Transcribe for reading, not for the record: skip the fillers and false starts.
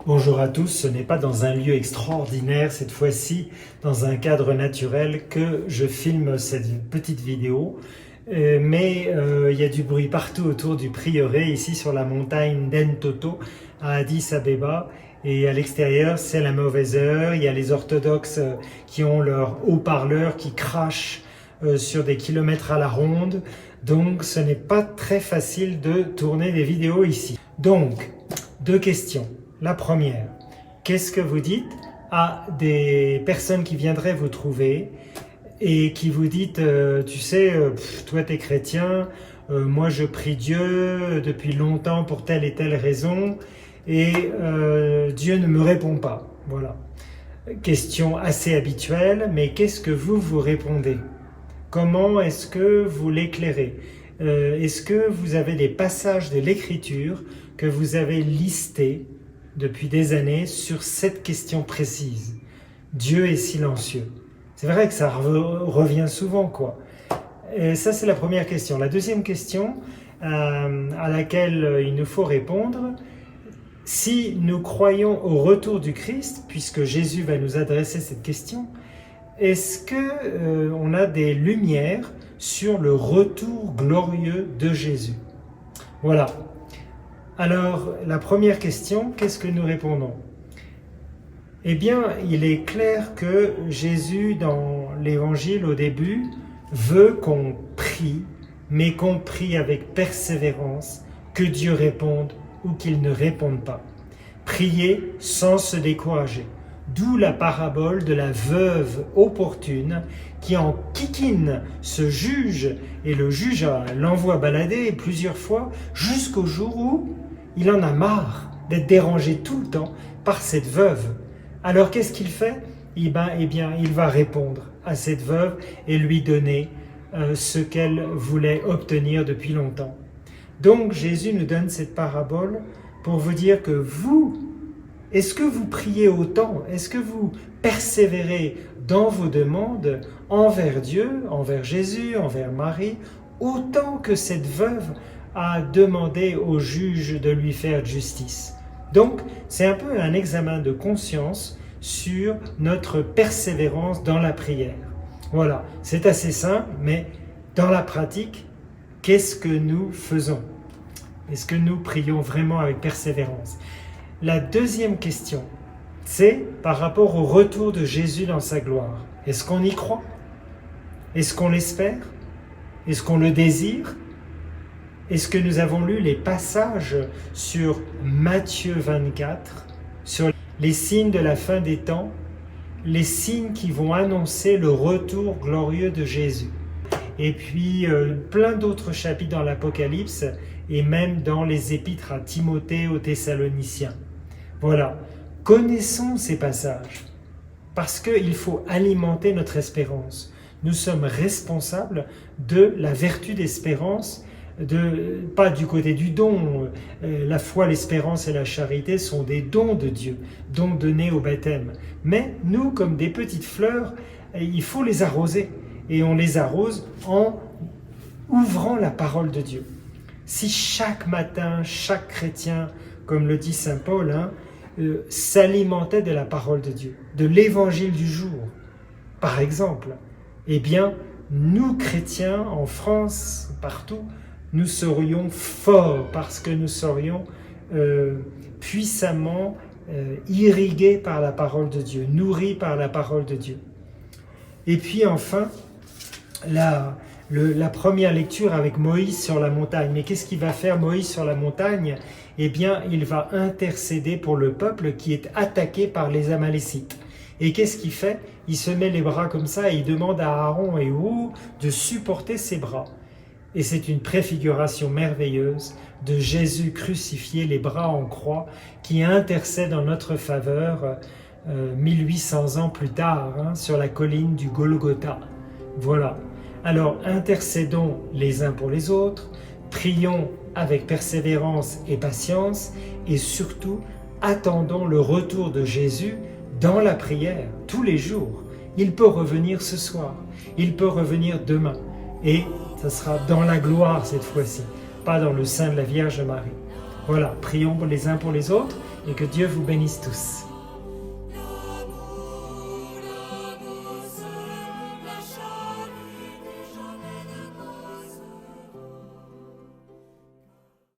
Bonjour à tous, ce n'est pas dans un lieu extraordinaire, cette fois-ci dans un cadre naturel que je filme cette petite vidéo. Mais il y a du bruit partout autour du prieuré, ici sur la montagne d'Entoto à Addis Abeba. Et à l'extérieur, c'est la mauvaise heure, il y a les orthodoxes qui ont leur haut-parleur qui crachent sur des kilomètres à la ronde. Donc ce n'est pas très facile de tourner des vidéos ici. Donc, deux questions. La première, qu'est-ce que vous dites à des personnes qui viendraient vous trouver et qui vous dites, tu sais, toi t'es chrétien, moi je prie Dieu depuis longtemps pour telle et telle raison et Dieu ne me répond pas. Voilà. Question assez habituelle, mais qu'est-ce que vous répondez? Comment est-ce que vous l'éclairez? Est-ce que vous avez des passages de l'Écriture que vous avez listés depuis des années sur cette question précise? Dieu est silencieux. C'est vrai que ça revient souvent, quoi. Et ça, c'est la première question. La deuxième question à laquelle il nous faut répondre, si nous croyons au retour du Christ, puisque Jésus va nous adresser cette question, est-ce qu'on a des lumières sur le retour glorieux de Jésus? Voilà. Alors, la première question, qu'est-ce que nous répondons? Eh bien, il est clair que Jésus, dans l'Évangile au début, veut qu'on prie, mais qu'on prie avec persévérance, que Dieu réponde ou qu'il ne réponde pas. Prier sans se décourager. D'où la parabole de la veuve opportune qui en kikine ce juge et le juge l'envoie balader plusieurs fois jusqu'au jour où il en a marre d'être dérangé tout le temps par cette veuve. Alors qu'est-ce qu'il fait? Eh bien, il va répondre à cette veuve et lui donner ce qu'elle voulait obtenir depuis longtemps. Donc Jésus nous donne cette parabole pour vous dire que est-ce que vous priez autant? Est-ce que vous persévérez dans vos demandes envers Dieu, envers Jésus, envers Marie, autant que cette veuve a demandé au juge de lui faire justice? Donc, c'est un peu un examen de conscience sur notre persévérance dans la prière. Voilà, c'est assez simple, mais dans la pratique, qu'est-ce que nous faisons? Est-ce que nous prions vraiment avec persévérance? La deuxième question, c'est par rapport au retour de Jésus dans sa gloire. Est-ce qu'on y croit? Est-ce qu'on l'espère? Est-ce qu'on le désire? Est-ce que nous avons lu les passages sur Matthieu 24, sur les signes de la fin des temps, les signes qui vont annoncer le retour glorieux de Jésus? Et puis plein d'autres chapitres dans l'Apocalypse et même dans les épîtres à Timothée, aux Thessaloniciens. Voilà, connaissons ces passages parce qu'il faut alimenter notre espérance. Nous sommes responsables de la vertu d'espérance, pas du côté du don. La foi, l'espérance et la charité sont des dons de Dieu, dons donnés au baptême. Mais nous, comme des petites fleurs, il faut les arroser. Et on les arrose en ouvrant la parole de Dieu. Si chaque matin, chaque chrétien, comme le dit saint Paul, s'alimentait de la parole de Dieu, de l'évangile du jour, par exemple, eh bien, nous chrétiens, en France, partout, nous serions forts parce que nous serions puissamment irrigués par la parole de Dieu, nourris par la parole de Dieu. Et puis enfin, la première lecture avec Moïse sur la montagne. Mais qu'est-ce qu'il va faire Moïse sur la montagne? Eh bien, il va intercéder pour le peuple qui est attaqué par les Amalécites. Et qu'est-ce qu'il fait? Il se met les bras comme ça et il demande à Aaron et Hur de supporter ses bras. Et c'est une préfiguration merveilleuse de Jésus crucifié, les bras en croix, qui intercède en notre faveur 1800 ans plus tard, sur la colline du Golgotha. Voilà. Alors, intercédons les uns pour les autres, prions avec persévérance et patience, et surtout, attendons le retour de Jésus dans la prière, tous les jours. Il peut revenir ce soir, il peut revenir demain, et ça sera dans la gloire cette fois-ci, pas dans le sein de la Vierge Marie. Voilà, prions les uns pour les autres et que Dieu vous bénisse tous.